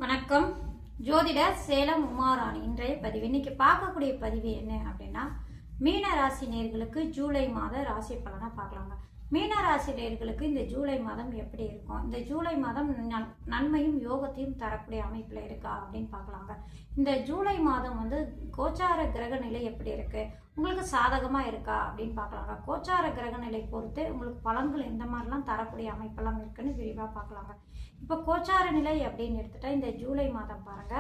வணக்கம். ஜோதிடர் சேலம் உமாராணி. இன்றைய பதிவு இன்னைக்கு பார்க்கக்கூடிய பதிவு என்ன அப்படின்னா, மீன ராசி நேயர்களுக்கு ஜூலை மாத ராசி பலனை பார்க்கலாங்க. மீன ராசி நேயர்களுக்கு இந்த ஜூலை மாதம் எப்படி இருக்கும், இந்த ஜூலை மாதம் நன்மையும் யோகத்தையும் தரக்கூடிய அமைப்பில் இருக்கா அப்படின்னு பார்க்கலாங்க. இந்த ஜூலை மாதம் கோச்சார கிரக நிலை எப்படி இருக்கு, உங்களுக்கு சாதகமா இருக்கா அப்படின்னு பார்க்கலாங்க. கோச்சார கிரக நிலை பொறுத்து உங்களுக்கு பலன்கள் எந்த மாதிரிலாம் தரக்கூடிய அமைப்பெல்லாம் இருக்குன்னு விரிவாக பார்க்கலாங்க. இப்போ கோச்சார நிலை அப்படின்னு எடுத்துட்டா இந்த ஜூலை மாதம் பாருங்க,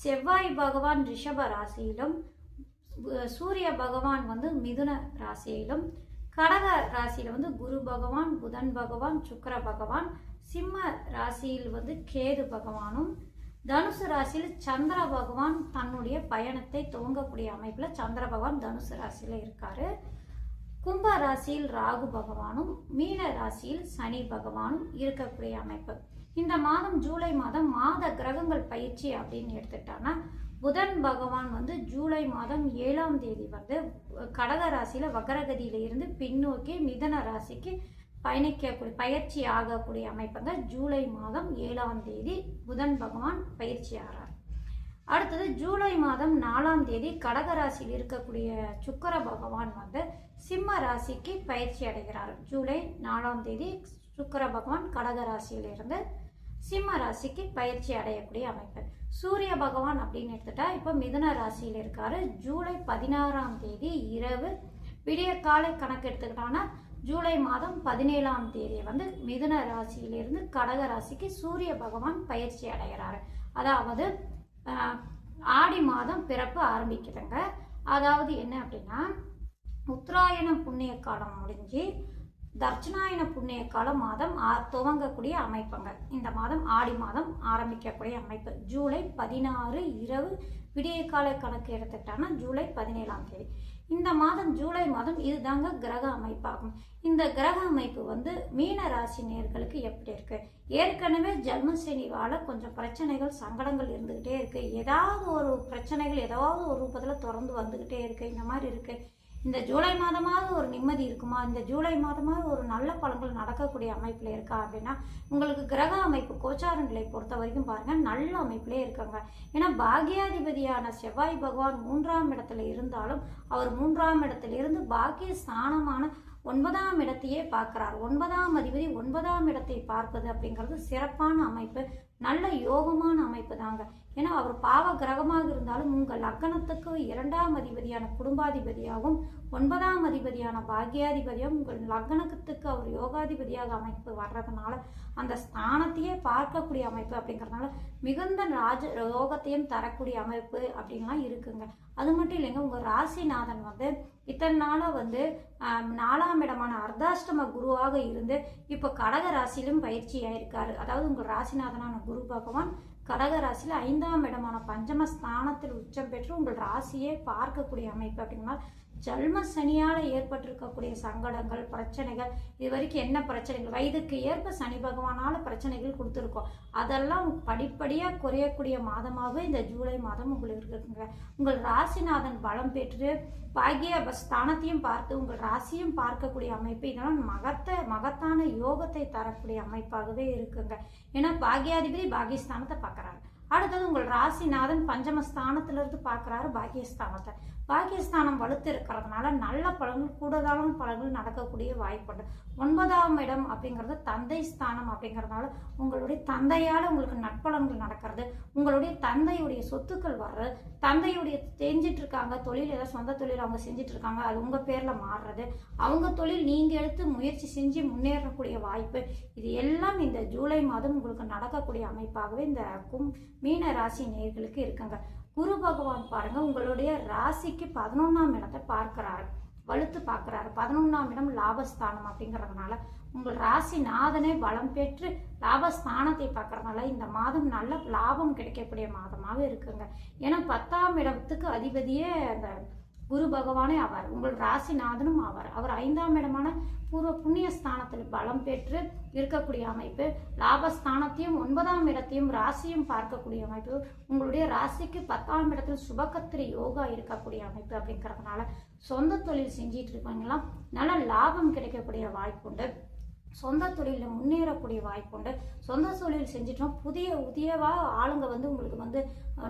செவ்வாய் பகவான் ரிஷப ராசியிலும், சூரிய பகவான் மிதுன ராசியிலும், கடக ராசியில குரு பகவான், புதன் பகவான், சுக்கிர பகவான், சிம்ம ராசியில் கேது பகவானும், தனுசு ராசியில் சந்திர பகவான் தன்னுடைய பயணத்தை துவங்கக்கூடிய அமைப்புல சந்திர பகவான் தனுசு ராசியில இருக்காரு. கும்ப ராசியில் ராகு பகவானும், மீன ராசியில் சனி பகவானும் இருக்கக்கூடிய அமைப்பு. இந்த மாதம் ஜூலை மாதம் மாத கிரகங்கள் பயிற்சி அப்படின்னு எடுத்துட்டாங்கன்னா, புதன் பகவான் ஜூலை மாதம் 7ஆம் தேதி கடக ராசியில வக்ரகதியில இருந்து பின்னோக்கி மிதன ராசிக்கு பயணிக்கக்கூடிய பயிற்சி ஆகக்கூடிய அமைப்புங்க. ஜூலை மாதம் 7ஆம் தேதி புதன் பகவான் பயிற்சி ஆகிறார். அடுத்தது ஜூலை மாதம் 4ஆம் தேதி கடக ராசியில் இருக்கக்கூடிய சுக்கிர பகவான் சிம்ம ராசிக்கு பயிற்சி அடைகிறார். ஜூலை 4ஆம் தேதி சுக்கிர பகவான் கடக ராசியிலிருந்து சிம்ம ராசிக்கு பயிற்சி அடையக்கூடிய அமைப்பு. சூரிய பகவான் அப்படின்னு எடுத்துட்டா இப்போ மிதுன ராசியில் இருக்காரு. ஜூலை 16ஆம் தேதி இரவு விடிய காலை கணக்கு எடுத்துக்கிட்டோம்னா ஜூலை மாதம் 17ஆம் தேதி மிதுன ராசியிலிருந்து கடக ராசிக்கு சூரிய பகவான் பயிற்சி அடைகிறாரு. அதாவது ஆடி மாதம் பிறப்பு ஆரம்பிக்குதுங்க. அதாவது என்ன அப்படின்னா, உத்தராயணம் புண்ணிய காலம் முடிஞ்சு தட்சிணாயன புண்ணிய காலம் மாதம் துவங்கக்கூடிய அமைப்புங்க. இந்த மாதம் ஆடி மாதம் ஆரம்பிக்கக்கூடிய அமைப்பு. ஜூலை 16 இரவு விடிய காலை கணக்கு எடுத்துக்கிட்டாங்கன்னா ஜூலை 17ஆம் தேதி. இந்த மாதம் ஜூலை மாதம் இதுதாங்க கிரக அமைப்பாகும். இந்த கிரக அமைப்பு மீன ராசி நேயர்களுக்கு எப்படி இருக்கு, ஏற்கனவே ஜென்மசனிவால கொஞ்சம் பிரச்சனைகள் சங்கடங்கள் இருந்துகிட்டே இருக்கு, ஏதாவது ஒரு பிரச்சனைகள் ஏதாவது ஒரு ரூபத்துல தொடர்ந்து வந்துகிட்டே இருக்கு, இந்த மாதிரி இருக்கு. இந்த ஜூலை மாதமாவது ஒரு நிம்மதி இருக்குமா, இந்த ஜூலை மாதமாவது ஒரு நல்ல பலன்கள் நடக்கக்கூடிய அமைப்புல இருக்கா அப்படின்னா, உங்களுக்கு கிரக அமைப்பு கோச்சார நிலை பொறுத்த வரைக்கும் பாருங்க நல்ல அமைப்புலேயே இருக்காங்க. ஏன்னா பாக்கியாதிபதியான செவ்வாய் பகவான் 3ஆம் இடத்துல இருந்தாலும் அவர் 3ஆம் இடத்துல இருந்து பாக்கிய ஸ்தானமான 9ஆம் இடத்தையே பார்க்கிறார். 9ஆம் அதிபதி 9ஆம் இடத்தை பார்ப்பது அப்படிங்கிறது சிறப்பான அமைப்பு, நல்ல யோகமான அமைப்பு தாங்க. ஏன்னா அவர் பாவ கிரகமாக இருந்தாலும் உங்கள் லக்னத்துக்கு 2ஆம் அதிபதியான குடும்பாதிபதியாகவும் 9ஆம் அதிபதியான பாக்கியாதிபதியாகவும் உங்கள் லக்னத்துக்கு அவர் யோகாதிபதியாக அமைப்பு வர்றதுனால அந்த ஸ்தானத்தையே பார்க்கக்கூடிய அமைப்பு அப்படிங்கிறதுனால மிகுந்த யோகத்தையும் தரக்கூடிய அமைப்பு அப்படின்லாம் இருக்குங்க. அது மட்டும் இல்லைங்க, உங்கள் ராசிநாதன் இத்தனை நாளாக 4ஆம் இடமான அர்த்தாஷ்டம குருவாக இருந்து இப்போ கடக ராசியிலும் பயிற்சி ஆயிருக்காரு. அதாவது உங்கள் ராசிநாதனான குரு பகவான் கடக ராசியில 5ஆம் இடமான பஞ்சம ஸ்தானத்தில் உச்சம் பெற்று உங்கள் ராசியை பார்க்கக்கூடிய அமைப்பு அப்படின்னா, ஜல்ம சனியால ஏற்பட்டிருக்கக்கூடிய சங்கடங்கள் பிரச்சனைகள், இது வரைக்கும் என்ன பிரச்சனைகள் வயதுக்கு ஏற்ப சனி பகவானால பிரச்சனைகள் கொடுத்துருக்கோம், அதெல்லாம் படிப்படியா குறையக்கூடிய மாதமாக இந்த ஜூலை மாதம் உங்களுக்கு இருக்குங்க. உங்கள் ராசிநாதன் பலம் பெற்று பாக்கிய ஸ்தானத்தையும் பார்த்து உங்கள் ராசியும் பார்க்கக்கூடிய அமைப்பு, இதெல்லாம் மகத்தான யோகத்தை தரக்கூடிய அமைப்பாகவே இருக்குங்க. ஏன்னா பாக்கியாதிபதி பாக்கியஸ்தானத்தை பார்க்கறாரு. அடுத்தது உங்கள் ராசிநாதன் பஞ்சமஸ்தானத்திலிருந்து பார்க்குறாரு பாக்கியஸ்தானத்தை. பாக்கியஸ்தானம் வலுத்து இருக்கிறதுனால நல்ல பலன்கள் கூடுதலான பலன்கள் நடக்கக்கூடிய வாய்ப்புண்டு. 9ஆம் இடம் அப்படிங்கிறது தந்தை ஸ்தானம் அப்படிங்கிறதுனால உங்களுடைய தந்தையால் உங்களுக்கு நற்பலன்கள் நடக்கிறது, உங்களுடைய தந்தையுடைய சொத்துக்கள் வர்றது, தந்தையுடைய செஞ்சிட்டு இருக்காங்க தொழில், ஏதாவது சொந்த தொழில் அவங்க செஞ்சுட்டு இருக்காங்க, அது உங்கள் பேரில் மாறுறது, அவங்க தொழில் நீங்கள் எடுத்து முயற்சி செஞ்சு முன்னேறக்கூடிய வாய்ப்பு, இது எல்லாம் இந்த ஜூலை மாதம் உங்களுக்கு நடக்கக்கூடிய அமைப்பாகவே இந்த மீன ராசி நேயர்களுக்கு இருக்குங்க. குரு பகவான் பாருங்க உங்களுடைய ராசிக்கு 11ஆம் இடத்தை பார்க்கிறாரு, வலுத்து பார்க்கிறாரு. 11ஆம் இடம் லாபஸ்தானம் அப்படிங்கிறதுனால உங்கள் ராசி நாதனே பலம் பெற்று லாபஸ்தானத்தை பார்க்கறதுனால இந்த மாதம் நல்ல லாபம் கிடைக்கக்கூடிய மாதமாக இருக்குங்க. ஏன்னா 10ஆம் இடத்துக்கு அதிபதியே அந்த குரு பகவானே ஆவார், உங்கள் ராசிநாதனும் ஆவார். அவர் 5ஆம் இடமான பூர்வ புண்ணிய ஸ்தானத்தில் பலம் பெற்று இருக்கக்கூடிய அமைப்பு, லாபஸ்தானத்தையும் 9ஆம் இடத்தையும் ராசியும் பார்க்கக்கூடிய அமைப்பு, உங்களுடைய ராசிக்கு 10ஆம் இடத்தில் சுபகத்திரி யோகா இருக்கக்கூடிய அமைப்பு அப்படிங்கிறதுனால சொந்த தொழில் செஞ்சிட்டு இருப்பாங்களாம் நல்ல லாபம் கிடைக்கக்கூடிய வாய்ப்புண்டு. சொந்த தொழிலில் முன்னேறக்கூடிய வாய்ப்பு உண்டு. சொந்த தொழில் செஞ்சிட்டோம் புதியவா ஆளுங்க வந்து உங்களுக்கு வந்து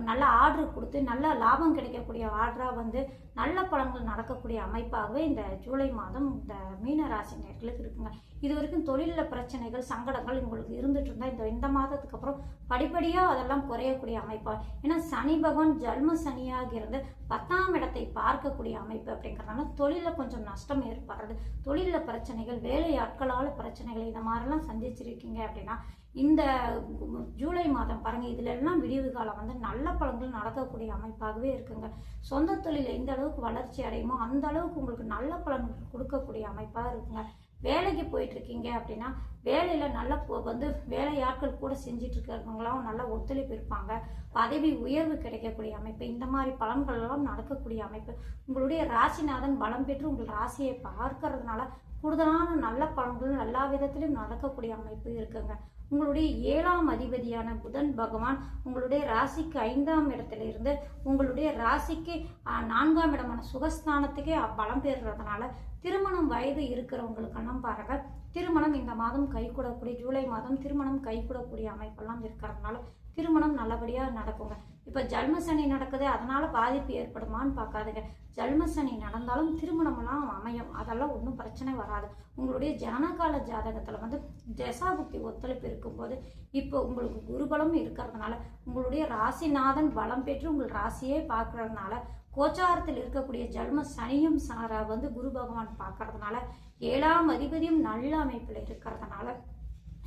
நல்ல ஆர்டர் கொடுத்து நல்ல லாபம் கிடைக்கக்கூடிய ஆர்டராக வந்து நல்ல பலன்கள் நடக்கக்கூடிய அமைப்பாகவே இந்த ஜூலை மாதம் இந்த மீன ராசி நேயர்களுக்கு இருக்குங்க. இது வரைக்கும் தொழிலில் பிரச்சனைகள் சங்கடங்கள் உங்களுக்கு இருந்துட்டு இருந்தால் இந்த மாதத்துக்கு அப்புறம் படிப்படியாக அதெல்லாம் குறையக்கூடிய அமைப்பா. ஏன்னா சனி பகவான் ஜல்ம சனியாக இருந்து 10ஆம் இடத்தை பார்க்கக்கூடிய அமைப்பு அப்படிங்கிறதுனால தொழிலில் கொஞ்சம் நஷ்டம் ஏற்படுறது, தொழிலில் பிரச்சனைகள், வேலை ஆட்களால் பிரச்சனைகள், இந்த மாதிரிலாம் சந்திச்சிருக்கீங்க அப்படின்னா இந்த ஜூலை மாதம் பாருங்க, இதுல எல்லாம் விடிவு காலம் வந்து நல்ல பலன்கள் நடக்கக்கூடிய அமைப்பாகவே இருக்குங்க. சொந்த தொழில எந்த அளவுக்கு வளர்ச்சி அடையுமோ அந்த அளவுக்கு உங்களுக்கு நல்ல பலன்கள் கொடுக்கக்கூடிய அமைப்பாக இருக்குங்க. வேலைக்கு போயிட்டு இருக்கீங்க அப்படின்னா வேலையில நல்ல வந்து வேலையாட்கள் கூட செஞ்சிட்டு இருக்கிறவங்களாம் நல்ல ஒத்துழைப்பு இருப்பாங்க. பதவி உயர்வு கிடைக்கக்கூடிய அமைப்பு, இந்த மாதிரி பலன்கள் எல்லாம் நடக்கக்கூடிய அமைப்பு. உங்களுடைய ராசிநாதன் பலம் பெற்று உங்கள் ராசியை பார்க்கறதுனால கூடுதலான நல்ல பலன்கள் எல்லா விதத்திலும் நடக்கக்கூடிய அமைப்பு இருக்குங்க. உங்களுடைய 7ஆம் அதிபதியான புதன் பகவான் உங்களுடைய ராசிக்கு 5ஆம் இடத்துல இருந்து உங்களுடைய ராசிக்கு 4ஆம் இடமான சுகஸ்தானத்துக்கே பலம் பெறுறதுனால திருமணம் வயது இருக்கிறவங்களுக்கெல்லாம் பாருங்க திருமணம் இந்த மாதம் கைகூடக்கூடிய, ஜூலை மாதம் திருமணம் கைகூடக்கூடிய அமைப்பெல்லாம் இருக்கிறதுனால திருமணம் நல்லபடியாக நடக்குங்க. இப்போ ஜல்மசனி நடக்குது அதனால பாதிப்பு ஏற்படுமான்னு பார்க்காதுங்க. ஜல்மசனி நடந்தாலும் திருமணமெல்லாம் அமையும், அதெல்லாம் ஒன்றும் பிரச்சனை வராது. உங்களுடைய ஜனனகால ஜாதகத்தில் வந்து தசாபுக்தி ஒத்துழைப்பு இருக்கும்போது இப்போ உங்களுக்கு குருபலம் இருக்கிறதுனால உங்களுடைய ராசிநாதன் பலம் பெற்று உங்கள் ராசியே பார்க்கறதுனால கோச்சாரத்தில் இருக்கக்கூடிய ஜல்ம சனியும் வந்து குரு பகவான் பார்க்கறதுனால 7ஆம் அதிபதியும் நல்ல அமைப்பில் இருக்கிறதுனால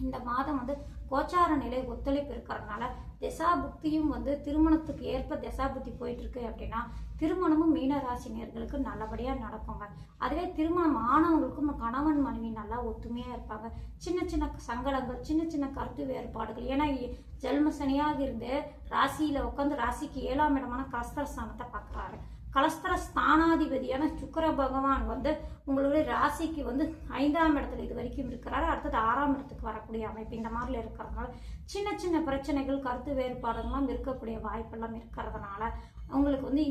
இந்த மாதம் வந்து கோச்சார நிலை ஒத்துழைப்பு இருக்கிறதுனால தசாபுக்தியும் வந்து திருமணத்துக்கு ஏற்ப தசாபுக்தி போயிட்டு இருக்கு அப்படின்னா திருமணமும் மீனராசினியர்களுக்கு நல்லபடியாக நடக்குங்க. அதுவே திருமணம் ஆனவங்களுக்கும் கணவன் மனைவி நல்லா ஒத்துமையாக இருப்பாங்க. சின்ன சின்ன சங்கடங்கள், சின்ன சின்ன கருத்து வேறுபாடுகள், ஏன்னா ஜென்மசனியாக இருந்து ராசியில் உட்காந்து ராசிக்கு 7ஆம் இடமான கலஸ்தரஸ்தானத்தை பார்க்குறாரு. கலஸ்தர ஸ்தானாதிபதியான சுக்கிர பகவான் வந்து உங்களுடைய ராசிக்கு வந்து 5ஆம் இடத்துல இது வரைக்கும் இருக்கிறாரு. அடுத்தது 6ஆம் இடத்துக்கு வரக்கூடிய அமைப்பு இந்த மாதிரில இருக்கிறதுனால சின்ன சின்ன பிரச்சனைகள், கருத்து வேறுபாடுகள்லாம் இருக்கக்கூடிய வாய்ப்பெல்லாம் இருக்கிறதுனால உங்களுக்கு வந்து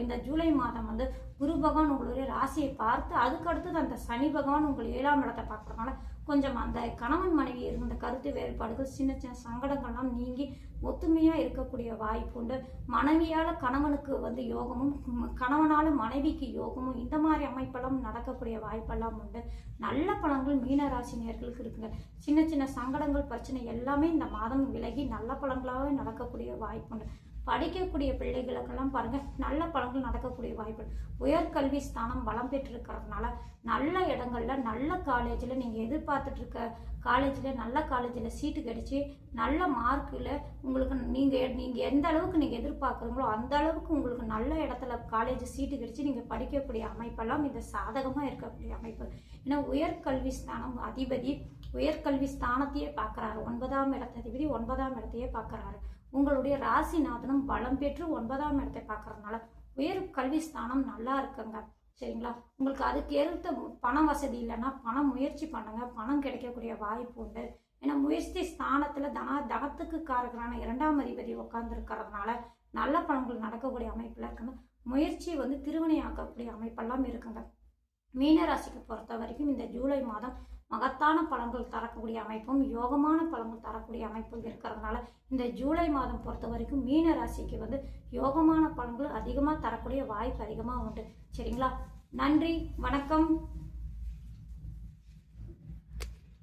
இந்த ஜூலை மாதம் வந்து குரு பகவான் உங்களுடைய ராசியை பார்த்து அதுக்கு அடுத்தது அந்த சனி பகவான் உங்கள் 7ஆம் இடத்தை பார்க்கறதுனால கொஞ்சம் அந்த கணவன் மனைவி இருந்த கருத்து வேறுபாடுகள், சின்ன சின்ன சங்கடங்கள்லாம் நீங்கி ஒத்துமையா இருக்கக்கூடிய வாய்ப்பு உண்டு. மனைவியால கணவனுக்கு வந்து யோகமும், கணவனால மனைவிக்கு யோகமும், இந்த மாதிரி அமைப்பெல்லாம் நடக்கக்கூடிய வாய்ப்பெல்லாம் உண்டு. நல்ல பலன்கள் மீனராசினியர்களுக்கு இருக்குங்க. சின்ன சின்ன சங்கடங்கள், பிரச்சனை எல்லாமே இந்த மாதம் விலகி நல்ல பலன்களாகவே நடக்கக்கூடிய வாய்ப்பு உண்டு. படிக்கக்கூடிய பிள்ளைகளுக்கெல்லாம் பாருங்க நல்ல பலன்கள் நடக்கக்கூடிய வாய்ப்பு. உயர்கல்வி ஸ்தானம் பலம் பெற்றிருக்கிறதுனால நல்ல இடங்கள்ல நல்ல காலேஜில் நீங்கள் எதிர்பார்த்துட்டு இருக்க காலேஜில் நல்ல காலேஜில் சீட்டு கிடைச்சி நல்ல மார்க்கில் உங்களுக்கு நீங்கள் எந்த அளவுக்கு நீங்கள் எதிர்பார்க்குறீங்களோ அந்த அளவுக்கு உங்களுக்கு நல்ல இடத்துல காலேஜ் சீட்டு கிடைச்சி நீங்கள் படிக்கக்கூடிய அமைப்பெல்லாம் இந்த சாதகமாக இருக்கக்கூடிய அமைப்பு. ஏன்னா உயர்கல்வி ஸ்தானம் அதிபதி உயர்கல்வி ஸ்தானத்தையே பார்க்குறாரு. 9ஆம் இடத்த அதிபதி 9ஆம் இடத்தையே பார்க்குறாரு. உங்களுடைய ராசிநாதனும் பலம் பெற்று 9ஆம் இடத்தை பார்க்கறதுனால உயர் கல்வி ஸ்தானம் நல்லா இருக்குங்க. சரிங்களா? உங்களுக்கு அதுக்கு ஏற்ற பண வசதி இல்லைன்னா பணம் முயற்சி பண்ணுங்க, பணம் கிடைக்கக்கூடிய வாய்ப்பு உண்டு. ஏன்னா முயற்சி ஸ்தானத்துல தனத்துக்கு காரகரான 2ஆம் அதிபதி உட்கார்ந்து இருக்கிறதுனால நல்ல பலன்கள் நடக்கக்கூடிய அமைப்புல இருக்குங்க. முயற்சி வந்து திருவினையாக்கக்கூடிய அமைப்பெல்லாம் இருக்குங்க. மீனராசிக்கு பொறுத்த வரைக்கும் இந்த ஜூலை மாதம் மகத்தான பலன்கள் தரக்கூடிய அமைப்பும் யோகமான பலன்கள் தரக்கூடிய அமைப்பும் இருக்கிறதுனால இந்த ஜூலை மாதம் பொறுத்த வரைக்கும் மீன ராசிக்கு வந்து யோகமான பலன்கள் அதிகமாக தரக்கூடிய வாய்ப்பு அதிகமாக உண்டு. சரிங்களா? நன்றி, வணக்கம்.